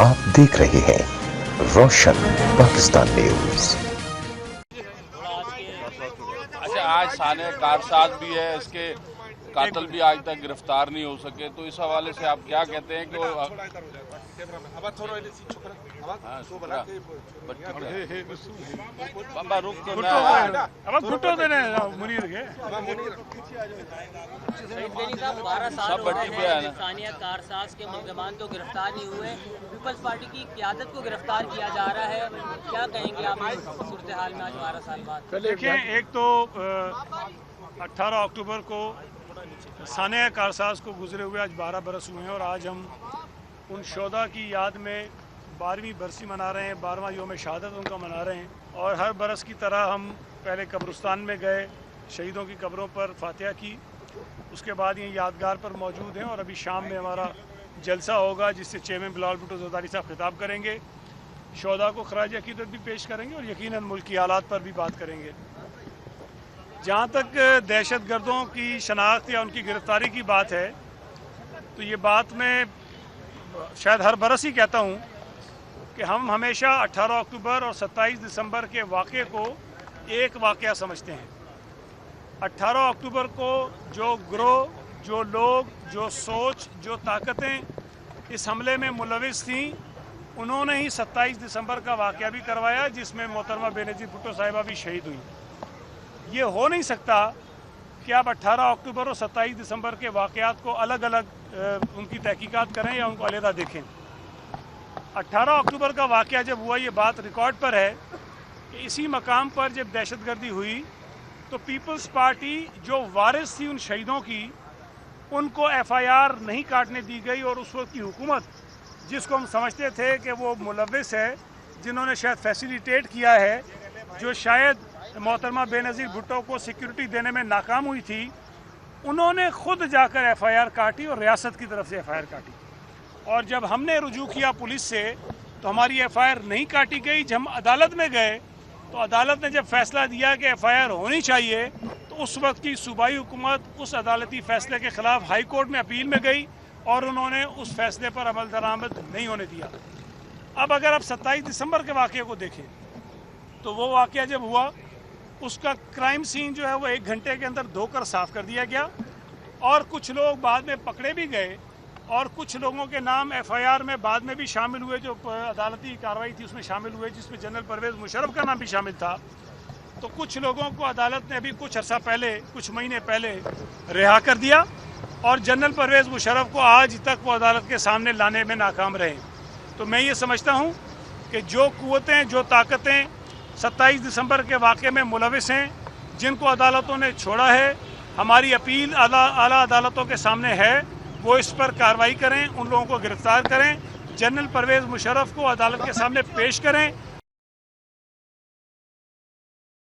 आप देख रहे हैं रोशन पाकिस्तान न्यूज। अच्छा, आज साने कारसाज भी है, इसके कातिल भी आज तक गिरफ्तार नहीं हो सके, तो इस हवाले से आप क्या कहते हैं कि वो सानिया कारसाज के मुलजमान तो गिरफ्तार नहीं हुए, पीपल्स पार्टी की क़यादत को गिरफ्तार किया जा रहा है, क्या कहेंगे आप सूरत हाल में आज 12 साल बाद? देखिए, एक तो 18 अक्टूबर को सानिया कारसाज को गुजरे हुए आज 12 बरस हुए हैं और आज हम उन शोधा की याद में 12वीं बरसी मना रहे हैं, 12वां योम शहादत उनका मना रहे हैं। और हर बरस की तरह हम पहले कब्रिस्तान में गए, शहीदों की कब्रों पर फातिहा की, उसके बाद ये यादगार पर मौजूद हैं और अभी शाम में हमारा जलसा होगा जिससे चेयरमैन बिलावल भुट्टो ज़रदारी साहब खिताब करेंगे, शोधा को खराज अकीदत भी पेश करेंगे और यकीनन मुल्क की हालात पर भी बात करेंगे। जहाँ तक दहशत गर्दों की शनाख्त या उनकी गिरफ्तारी की बात है, तो ये बात मैं शायद हर बरस ही कहता हूँ कि हम हमेशा 18 अक्टूबर और 27 दिसंबर के वाक़े को एक वाक़या समझते हैं। 18 अक्टूबर को जो ग्रोह, जो लोग, जो सोच, जो ताकतें इस हमले में मुलविस थीं, उन्होंने ही 27 दिसंबर का वाक़या भी करवाया जिसमें मोहतरमा बेनज़ीर भुट्टो साहिबा भी शहीद हुई। ये हो नहीं सकता कि आप 18 अक्टूबर और 27 दिसंबर के वाक़यात को अलग अलग उनकी तहकीकात करें या उनको अलहदा देखें। 18 अक्टूबर का वाक़या जब हुआ, ये बात रिकॉर्ड पर है कि इसी मकाम पर जब दहशतगर्दी हुई तो पीपल्स पार्टी जो वारिस थी उन शहीदों की, उनको FIR नहीं काटने दी गई और उस वक्त की हुकूमत, जिसको हम समझते थे कि वो मुलविस है, जिन्होंने शायद फैसिलिटेट किया है, जो शायद मोहतरमा बेनज़ीर भुट्टो को सिक्योरिटी देने में नाकाम हुई थी, उन्होंने खुद जाकर FIR काटी और रियासत की तरफ से FIR काटी। और जब हमने रुजू किया पुलिस से तो हमारी FIR नहीं काटी गई। जब हम अदालत में गए तो अदालत ने जब फैसला दिया कि FIR होनी चाहिए, तो उस वक्त की सूबाई हुकूमत उस अदालती फ़ैसले के ख़िलाफ़ हाई कोर्ट में अपील में गई और उन्होंने उस फैसले पर अमल दरामद नहीं होने दिया। अब अगर आप 27 दिसंबर के वाक़े को देखें तो वो वाक़या जब हुआ, उसका क्राइम सीन जो है वो 1 घंटे के अंदर धोकर साफ़ कर दिया गया और कुछ लोग बाद में पकड़े भी गए और कुछ लोगों के नाम FIR में बाद में भी शामिल हुए, जो अदालती कार्रवाई थी उसमें शामिल हुए, जिसमें जनरल परवेज़ मुशर्रफ का नाम भी शामिल था। तो कुछ लोगों को अदालत ने अभी कुछ अर्सा पहले, कुछ महीने पहले रिहा कर दिया और जनरल परवेज़ मुशर्रफ को आज तक वो अदालत के सामने लाने में नाकाम रहे। तो मैं ये समझता हूँ कि जो क़ुव्वतें, जो ताकतें 27 दिसंबर के वाक़े में मुलविस हैं, जिनको अदालतों ने छोड़ा है, हमारी अपील आला अदालतों के सामने है, वो इस पर कार्रवाई करें, उन लोगों को गिरफ्तार करें, जनरल परवेज़ मुशर्रफ को अदालत के सामने पेश करें